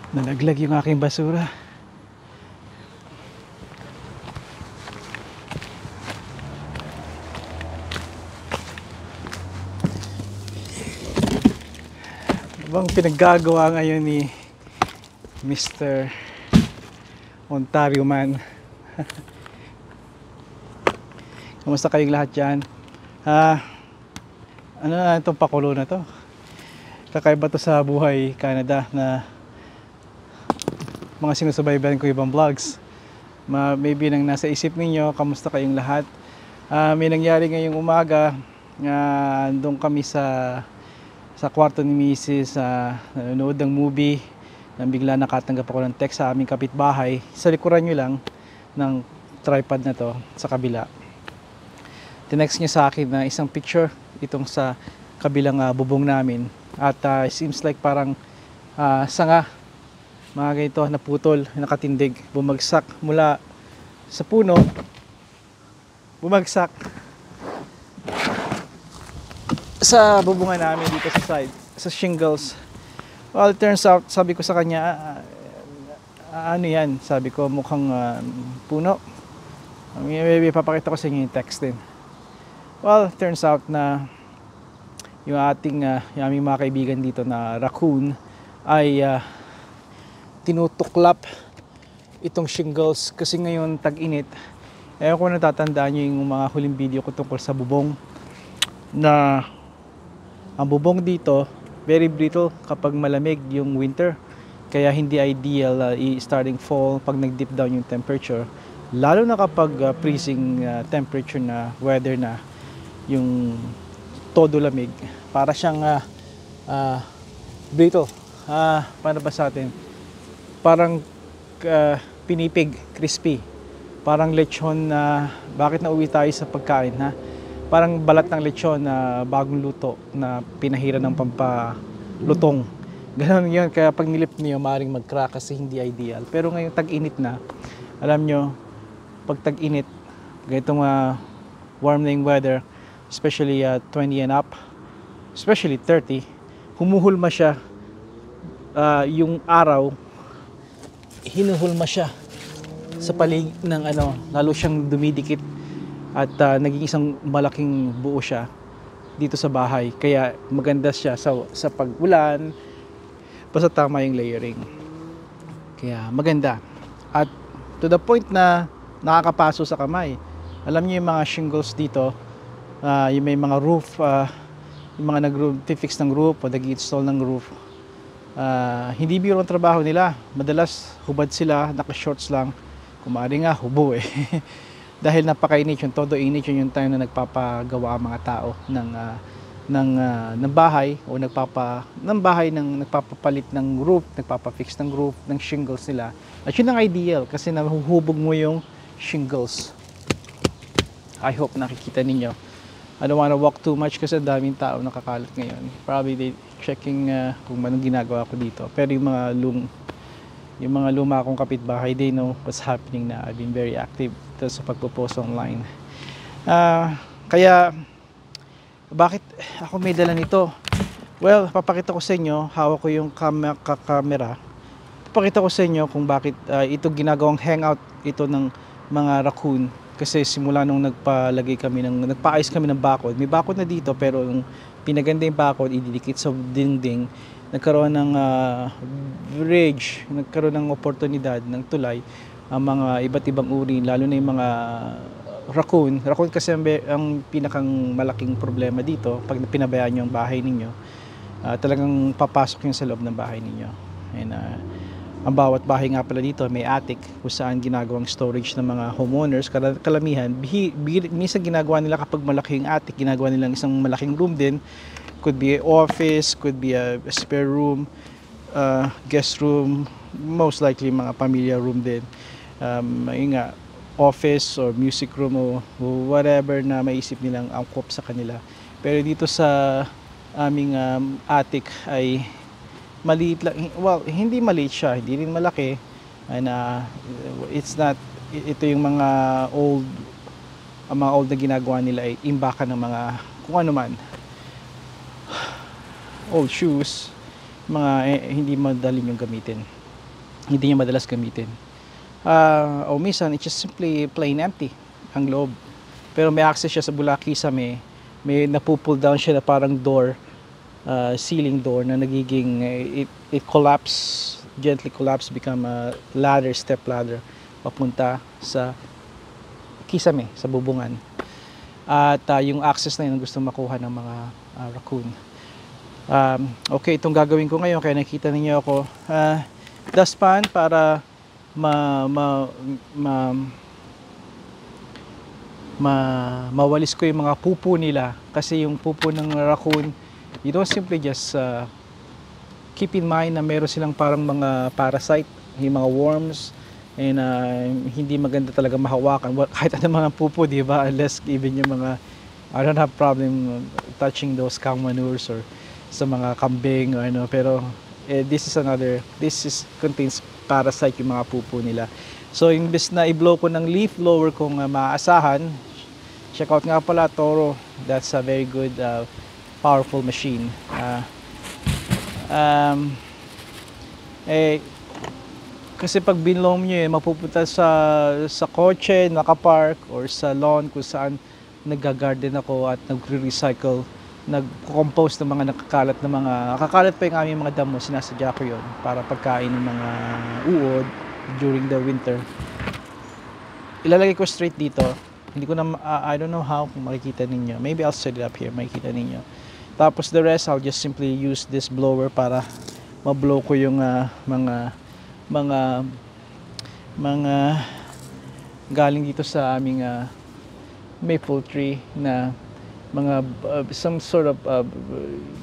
Nalaglag yung aking basura. Bang pinaggagawa ngayon ni Mr. Ontario Man? Kamusta kayong lahat dyan? Ano na itong pakulo na to? Kakaiba to sa buhay Canada na mga sinusubaybayan ko ibang vlogs. Maybe nang nasa isip ninyo, kamusta kayong lahat? May nangyari ngayong umaga. Doon kami sa kwarto ni Mrs. Nanonood ng movie. Nang bigla nakatanggap ako ng text sa aming kapitbahay. Sa likuran nyo lang ng tripod na to sa kabila. Tinext niya sa akin na isang picture itong sa kabilang bubong namin. At seems like parang sanga, mga ganito, naputol, nakatindig, bumagsak mula sa puno, bumagsak sa bubungan namin dito sa side, sa shingles. Well, it turns out, sabi ko sa kanya, ano yan? Sabi ko, mukhang puno. Maybe papakita ko sa inyo yung text din. Well, it turns out na yung aming mga kaibigan dito na raccoon ay tinutuklap itong shingles kasi ngayon tag-init. Ewan ko natatandaan nyo yung mga huling video ko tungkol sa bubong, na ang bubong dito very brittle kapag malamig yung winter, kaya hindi ideal starting fall pag nag-dip down yung temperature, lalo na kapag freezing temperature na weather na yung todo lamig. Para siyang brittle, paano ba sa atin, parang pinipig, crispy, parang lechon na bakit nauwi tayo sa pagkain, ha? Parang balat ng lechon na bagong luto na pinahiran ng pampalutong. Ganun yun, kaya pag nilip niyo maaaring mag-crack kasi hindi ideal. Pero ngayong tag-init na, alam nyo, pag tag-init, ganitong warm na yung weather, especially 20 and up, especially 30, humuhulma siya. Yung araw, hinuhulma siya sa paligid ng lalo siyang dumidikit at naging isang malaking buo siya dito sa bahay. Kaya maganda siya sa pag-ulan, basta tama yung layering. Kaya maganda. At to the point na nakakapaso sa kamay. Alam niyo yung mga shingles dito, yung may mga roof, yung mga nag-fix ng roof o nag-install ng roof, hindi biro ang trabaho nila. Madalas hubad sila, naka-shorts lang, kumari nga hubo dahil napakainit yung todo init, yung time na nagpapagawa ang mga tao ng bahay o nagpapapalit ng roof, nagpapafix ng roof, ng shingles nila. At yun ang ideal kasi nahuhubog mo yung shingles. I hope nakikita ninyo. I don't wanna walk too much kasi daming tao nakakalat ngayon. Probably they checking kung anong ginagawa ko dito. Pero yung mga luma akong kapitbahay, they know what's happening na. I've been very active sa pagpo-post online. Kaya bakit ako may dala nito? Well, papakita ko sa inyo, hawak ko yung camera. Papakita ko sa inyo kung bakit ito ginagawang hangout ito ng mga raccoon. Kasi simula nung nagpaayos kami ng bakod, may bakod na dito pero yung pinaganda yung bakod, ididikit sa dingding, nagkaroon ng bridge, nagkaroon ng oportunidad ng tulay ang mga iba't ibang uri, lalo na yung mga raccoon. Raccoon kasi ang pinakang malaking problema dito pag pinabayaan nyo ang bahay ninyo. Talagang papasok yung sa loob ng bahay ninyo. And ang bawat bahay nga pala dito may attic kung saan ginagawang storage ng mga homeowners. Kalamihan, minsan ginagawa nila kapag malaki yung attic, ginagawa nilang isang malaking room din. Could be an office, could be a spare room, guest room, most likely mga pamilya room din. Yung office or music room o whatever na maisip nilang angkop sa kanila. Pero dito sa aming attic ay maliit lang. Well, hindi maliit siya, hindi rin malaki. And it's not, ito yung mga old na ginagawa nila ay imbakan ng mga kung ano man, old shoes, mga hindi madaling yung gamitin. hindi niya madalas gamitin. O minsan it's just simply plain empty ang loob, pero may access siya sa bulakisa, may napupull down siya na parang door, ceiling door na nagiging it gently collapse, become a ladder, step ladder papunta sa kisame, sa bubungan. At yung access na yun gusto makuha ng mga raccoon. Okay, itong gagawin ko ngayon, kaya nakita niyo ako dustpan para mawalis ko yung mga pupo nila, kasi yung pupo ng raccoon, you don't simply just keep in mind na meron silang parang mga parasite, yung mga worms, and hindi maganda talaga mahawakan kahit ano mga pupo, di ba? Unless even yung mga, I don't have problem touching those cow manures or sa mga kambing or ano, pero this contains parasite yung mga pupo nila. So imbes na i-blow ko ng leaf blower kung maaasahan, check out nga pala Toro. That's a very good powerful machine. Kasi pag binlow nyo mapupunta sa kotse, nakapark, or sa lawn kung saan nagga-garden ako at nagre-recycle, nag-compose ng mga nakakalat pa yung aming mga damo. Sinasadya ko yun para pagkain ng mga uod during the winter. Ilalagay ko straight dito. Hindi ko na, I don't know how, kung makikita ninyo. Maybe I'll set it up here, makikita ninyo. Tapos the rest, I'll just simply use this blower para ma-blow ko yung mga galing dito sa aming maple tree na mga some sort of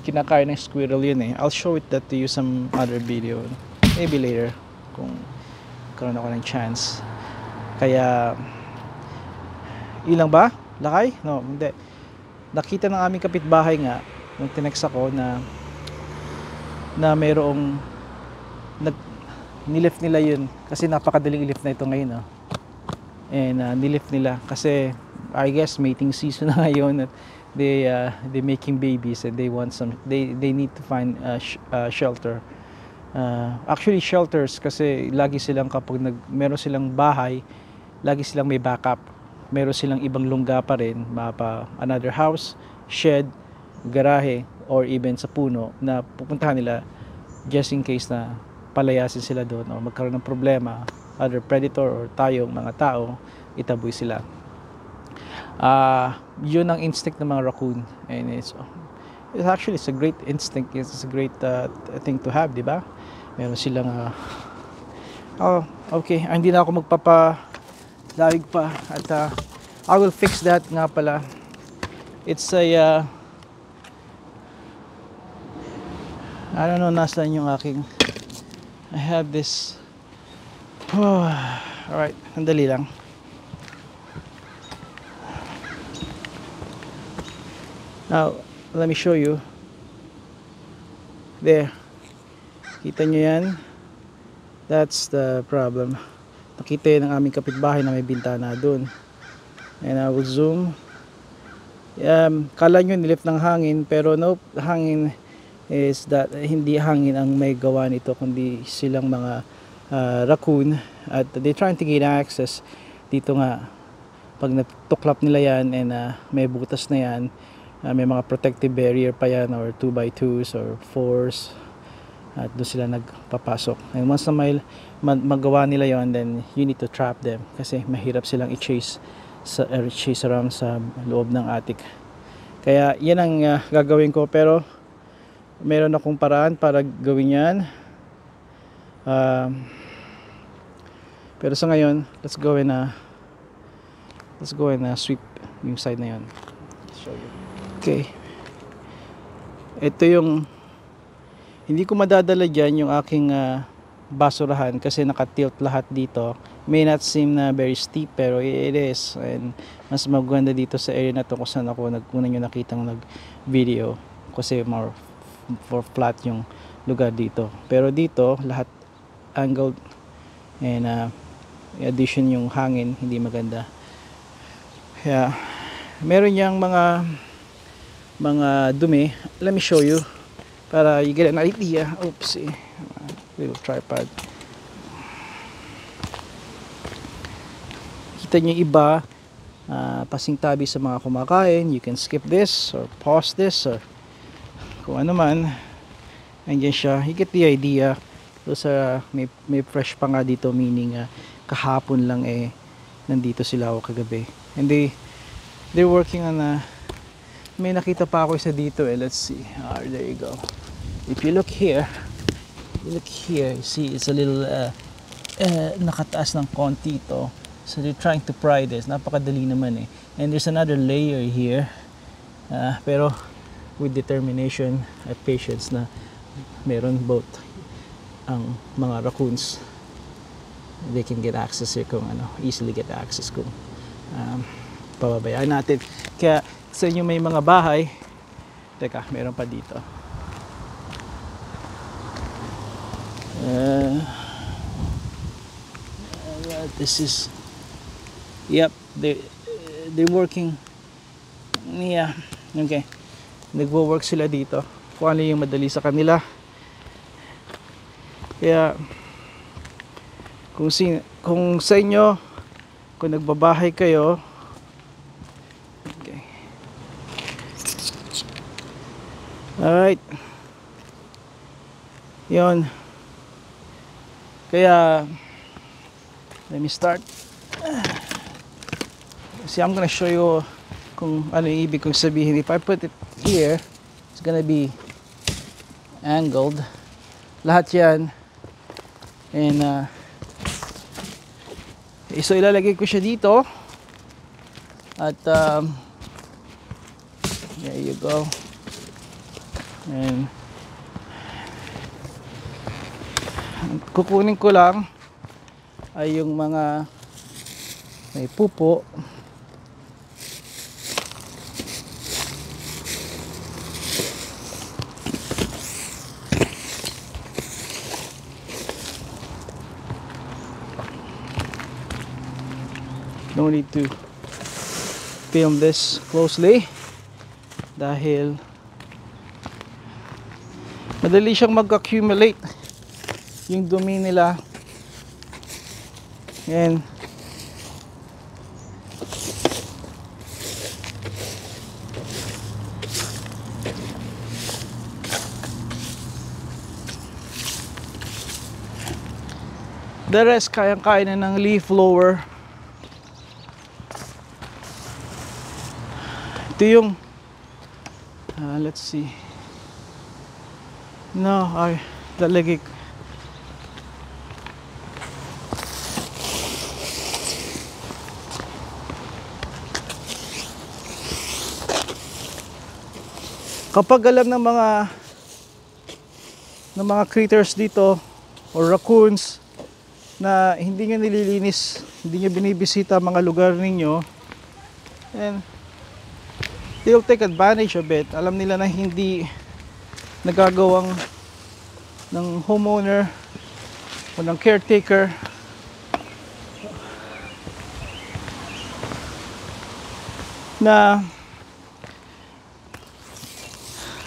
kinakain ng squirrel yun eh. I'll show it that to you some other video, maybe later kung karoon ako ng chance. Kaya ilang ba? Lakay? No, hindi. Nakita ng aming kapitbahay nga nung tinext ako na mayroong nilift nila yun, kasi napakadaling i-lift na ito ngayon, and nilift nila kasi I guess mating season na ngayon at they making babies and they want they need to find shelter. Actually shelters, kasi lagi silang kapag meron silang bahay, lagi silang may backup. Meron silang ibang lungga pa rin, another house, shed, garahe, or even sa puno na pupuntahan nila just in case na palayasin sila doon o magkaroon ng problema, other predator or tayong mga tao, itaboy sila. Yun ang instinct ng mga raccoon, and it's actually a great instinct. It's a great thing to have, di ba? Meron silang okay, hindi na ako magpapalawig pa at I will fix that nga pala. It's a I don't know nasaan yung aking, I have this alright, sandali lang. Now, let me show you. There. Kita nyo yan? That's the problem. Nakita yun ng aming kapitbahay na may bintana doon. And I will zoom. Kala nyo nilift ng hangin, pero nope, hangin is that hindi hangin ang may gawa nito, kundi silang mga raccoon, at they trying to gain access dito nga. Pag natuklap nila yan and may butas na yan, may mga protective barrier pa yan, or 2x2s or 4s, at doon sila nagpapasok. And once na may magawa nila yon, then you need to trap them, kasi mahirap silang i-chase around sa loob ng attic. Kaya yan ang gagawin ko, pero meron akong paraan para gawin yan. Pero sa ngayon, let's go and sweep yung side na yon. Show you. Okay. Ito yung, hindi ko madadala dyan yung aking basurahan kasi nakatilt lahat dito. May not seem na very steep, pero it is. And mas maganda dito sa area na to kung saan ako una nyo nakitang nag-video, kasi more for flat yung lugar dito. Pero dito, lahat angled, and in addition yung hangin, hindi maganda. Kaya, meron yang mga dumi. Let me show you para you get an idea. Oops, little tripod. nakikita nyo iba pasingtabi sa mga kumakain, you can skip this or pause this or kung ano man. Andyan siya, you get the idea. So may fresh pa nga dito, meaning kahapon lang nandito sila o kagabi. And they're working on may nakita pa ako isa dito let's see. There you go. If you look here, you see it's a little nakataas ng konti ito. So they're trying to pry this. Napakadali naman And there's another layer here. Pero with determination at patience na meron both ang mga raccoons. They can get access here kung easily get access kung pababayaan natin. Kaya sa inyo may mga bahay, teka, meron pa dito. This is they're working. Yeah, okay. Nagwo-work sila dito. Kung ano yung madali sa kanila. Kaya kung sa inyo, kung nagbabahay kayo, okay. Alright. Yun. Kaya let me start. See, I'm gonna show you kung ano yung ibig kong sabihin. If I put it here, it's gonna be angled. Lahat yan. And so ilalagay ko siya dito. At there you go. And kukunin ko lang ay yung mga may pupo. No need to film this closely dahil madali siyang mag-accumulate yung dumi nila. And the rest kayang-kaya na ng leaf blower. Ito yung let's see. No, ay lalagay kapag alam ng mga critters dito or raccoons na hindi nyo nililinis, hindi nyo binibisita mga lugar ninyo, and they'll take advantage of it. Alam nila na hindi nagagawang ng homeowner o ng caretaker na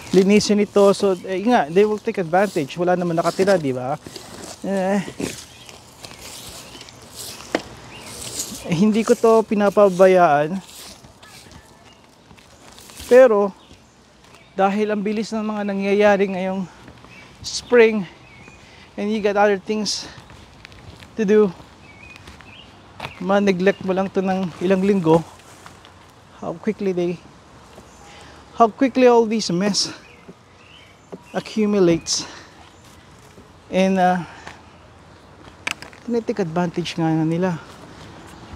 linisin ito. So nga, they will take advantage. Wala naman nakatira, di ba? Hindi ko to pinapabayaan. Pero dahil ang bilis ng mga nangyayari ngayong spring and you got other things to do, ma-neglect mo lang to ng ilang linggo, how quickly all these mess accumulates. And tinitake advantage nga nila.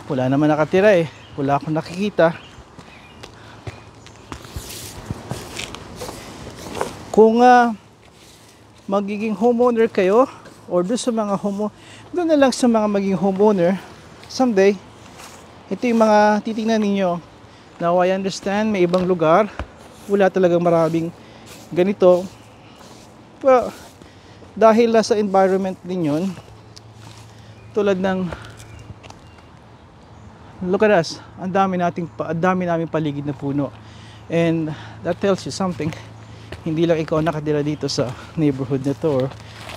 Wala naman nakatira wala akong nakikita. Kung magiging homeowner kayo or doon sa mga doon na lang sa mga maging homeowner someday, ito yung mga titingnan ninyo. Now I understand may ibang lugar wala talagang maraming ganito. Well, dahil sa environment din yun, tulad ng look at us, ang dami naming paligid na puno, and that tells you something. Hindi lang ikaw nakatira dito sa neighborhood na to or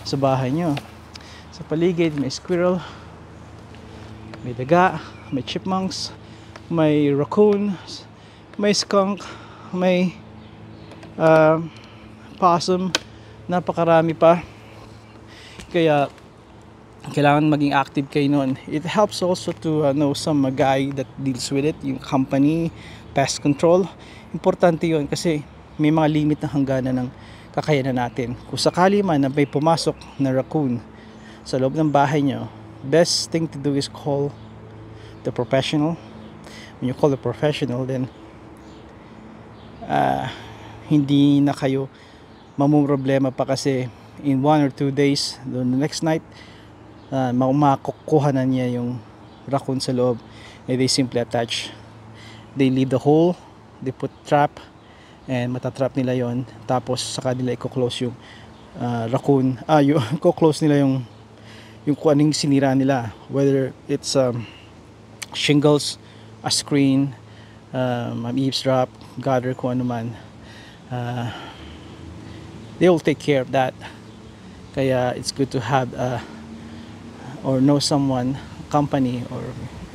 sa bahay nyo. Sa paligid may squirrel, may daga, may chipmunks, may raccoon, may skunk, may possum, napakarami pa. Kaya kailangan maging active kayo noon. It helps also to know some guy that deals with it, yung company, pest control. Importante yun kasi may mga limit na hangganan ng kakayanan natin. Kung sakali man na may pumasok na raccoon sa loob ng bahay nyo, best thing to do is call the professional. When you call the professional, then hindi na kayo mamumroblema pa kasi in 1 or 2 days, the next night, makukuha na niya yung raccoon sa loob. And they simply attach, they leave the hole, they put trap, and matatrap nila yon. Tapos saka nila i-close yung raccoon, yung i-close nila yung kung anong sinira nila, whether it's shingles, a screen, eavesdrop, gutter, kung ano man. They will take care of that. Kaya it's good to have or know someone, company, or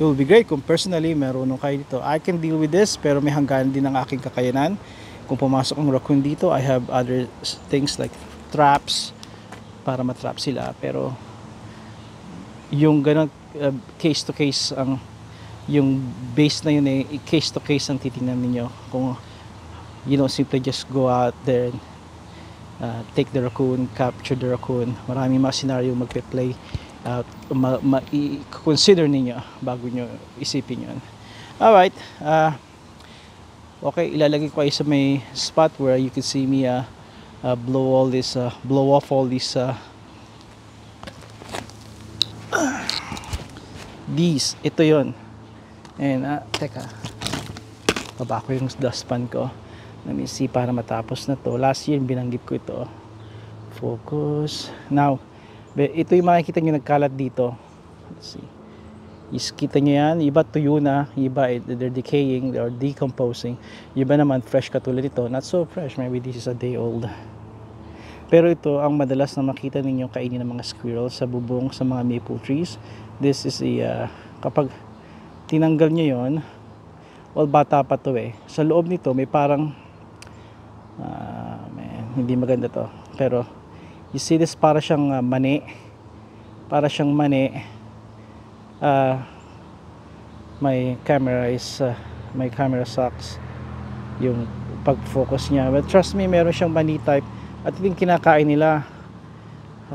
it will be great kung personally marunong kayo dito. I can deal with this, pero may hangganan din ang aking kakayanan. Kung pumasok ang raccoon dito, I have other things like traps para matrap sila, pero yung ganun case to case, ang yung base na yun case to case ang titingnan niyo. Kung you don't simply just go out there and take the raccoon, capture the raccoon. Maraming mga scenario magpe-play out, i-consider ninyo bago nyo isipin yun. Alright, okay, ilalagay ko kayo sa may spot where you can see me blow off all these these. Ito yon. And teka, baba ko yung dustpan ko. Let me see para matapos na to. Last year binanggit ko ito. Focus. Now, ito yung makikita nyo nagkalat dito. Let's see. Kita nyo yan. Iba tuyo na. Iba they're decaying or decomposing. Iba naman fresh katulad ito. Not so fresh. Maybe this is a day old. Pero ito ang madalas na makita ninyo kainin ng mga squirrels sa bubong sa mga maple trees. This is kapag tinanggal nyo yon, well, bata pa to sa loob nito may parang hindi maganda to, pero you see this, para siyang mani, may camera sucks yung pag focus niya, but trust me, meron siyang mani type at ito yung kinakain nila.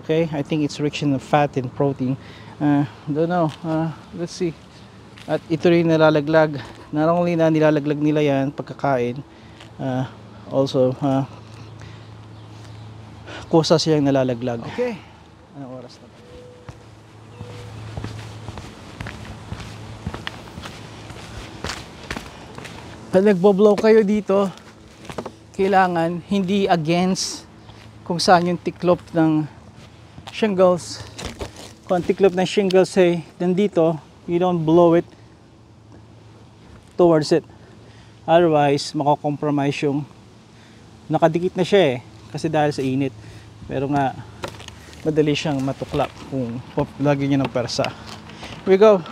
Okay, I think it's rich in fat and protein. Don't know, let's see. At ito rin nalalaglag, not only na nilalaglag nila yan pagkakain, also kusa siyang nalalaglag. Okay, anong oras na ba? Pag nagbo-blow kayo dito, kailangan hindi against kung saan yung tiklop ng shingles. Kung ang tiklop ng shingles nandito, you don't blow it towards it, otherwise mako-compromise yung nakadikit na siya kasi dahil sa init. Pero nga madali siyang matuklap kung lagi niya ng persa. Here we go.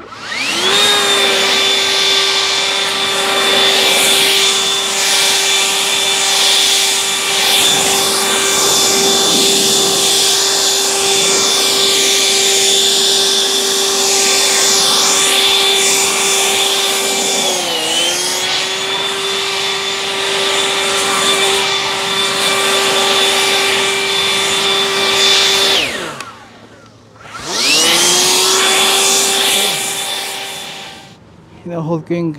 Hold ko yung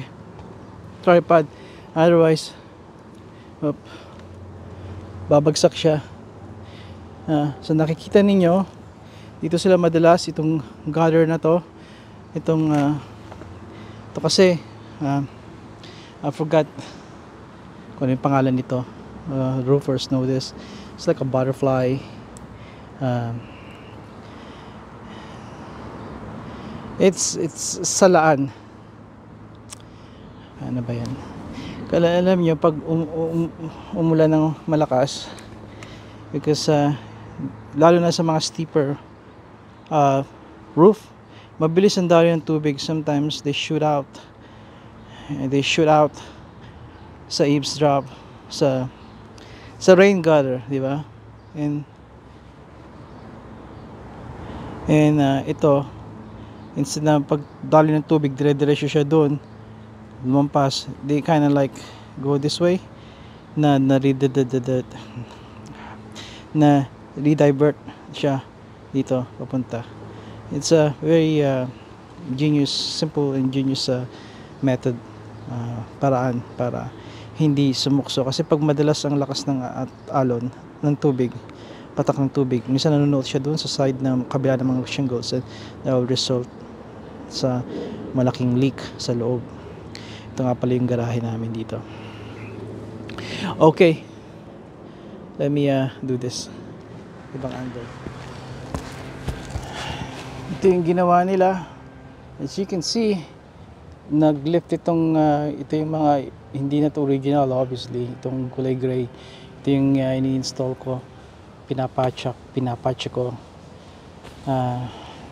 tripod, otherwise babagsak siya. So nakikita ninyo dito sila madalas, itong gutter na to, ito kasi I forgot kung ano yung pangalan nito. Roofers know this. It's like a butterfly. It's salaan. Ano ba yan? Kaya alam nyo, pag umulan ng malakas, because lalo na sa mga steeper roof, mabilis ang daloy ng tubig. Sometimes they shoot out, and they shoot out sa eavesdrop, sa rain gutter, di ba? And ito, instead na pagdaloy ng tubig dire-diretso siya doon lumampas, they kind of like go this way, na redivert siya dito papunta. It's a very simple ingenious method, paraan para hindi sumukso. Kasi pag madalas ang lakas ng alon ng tubig, patak ng tubig, minsan nanonood siya doon sa side ng kabila ng mga shingles, and that will result sa malaking leak sa loob. Ito nga pala yung garahe namin dito. Okay, let me do this ibang angle. Ito yung ginawa nila. As you can see, nag-lift itong ito yung mga hindi na to original, obviously. Itong kulay gray, ito yung ini-install ko, pinapatch ko,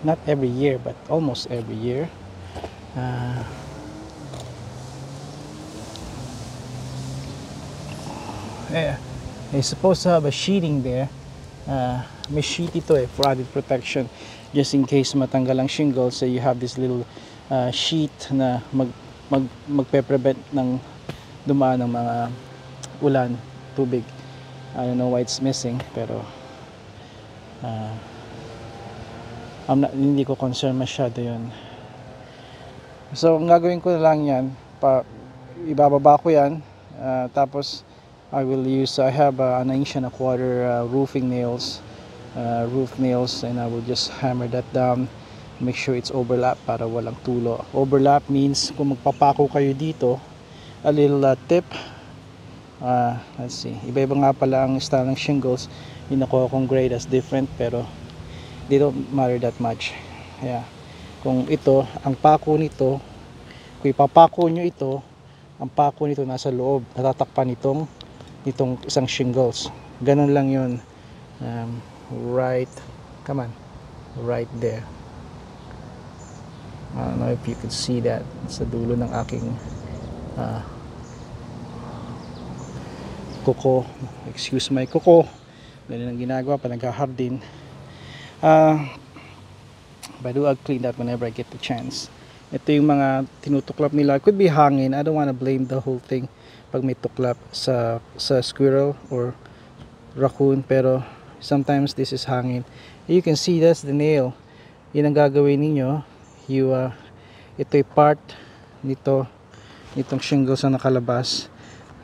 not every year but almost every year. It's supposed to have a sheeting there. May sheet ito for added protection, just in case matanggal ang shingles. So you have this little sheet na magpe-prevent ng dumaan ng mga ulan, tubig. I don't know why it's missing, pero hindi ko concern masyado yun. So ang gagawin ko na lang yan, ibababa ko yan, tapos I have an 1.25 roofing nails, and I will just hammer that down, make sure it's overlap para walang tulo. Overlap means kung magpapako kayo dito, a little tip, let's see, iba-iba nga pala ang style ng shingles. Yung nakuha kong grade as different, pero they don't matter that much. Kung ito, ang pako nito, kung ipapako nyo ito, ang pako nito nasa loob, natatakpan itong isang shingles. Ganun lang yun. Right there. I don't know if you could see that sa dulo ng aking kuko. Excuse my kuko. Ganun ang ginagawa pa naghahardin. But I'll clean that whenever I get the chance. Ito yung mga tinutuklap nila. It could be hangin. I don't want to blame the whole thing pag may tuklap sa squirrel or raccoon, pero sometimes this is hangin. You can see that's the nail. Yun ang gagawin ninyo. Ito'y part nitong shingles na nakalabas,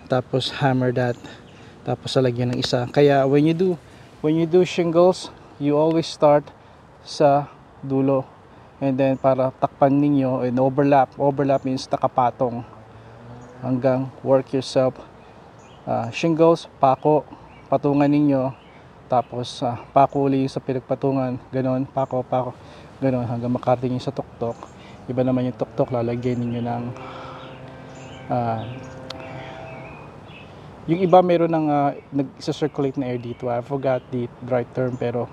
tapos hammer that, tapos lalagyan ng isa. Kaya when you do shingles, you always start sa dulo, and then para takpan ninyo, and overlap means nakapatong hanggang work yourself. Shingles, patungan ninyo, tapos pako ulit sa pinagpatungan, ganon, pako, ganon, hanggang makarating nyo sa tuktok. Iba naman yung tuktok, lalagyan ninyo ng yung iba meron ng nag-circulate na air dito. I forgot the right term, pero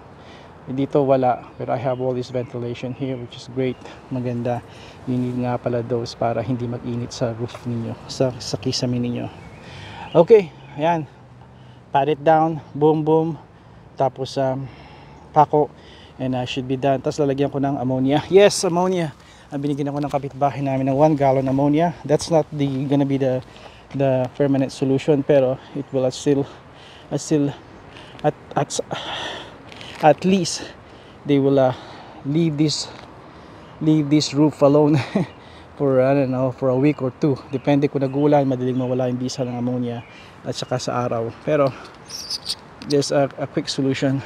dito wala. Pero I have all this ventilation here, which is great, maganda. You need nga pala those para hindi mag-init sa roof ninyo, sa kisame ninyo. Okay, ayan, pat it down, boom, tapos pako, and should be done. Tapos lalagyan ko ng ammonia. Yes, ammonia. Binigyan ako ng kapitbahay namin ng 1 gallon ammonia. That's not gonna be the permanent solution, pero it will at least they will leave this roof alone for I don't know, for a week or 2, depende kung nagulan, madaling mawala yung bisa ng ammonia at saka sa araw. Pero there's a quick solution.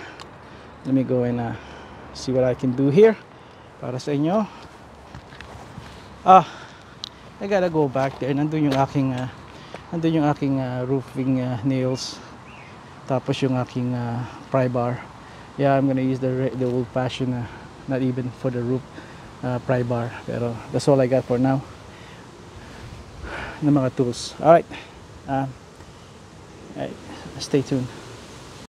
Let me go and see what I can do here para sa inyo. I gotta go back there. Nandun yung aking roofing nails, tapos yung aking pry bar. Yeah, I'm gonna use the old-fashioned, not even for the roof, pry bar. Pero that's all I got for now ng mga tools. Alright, stay tuned.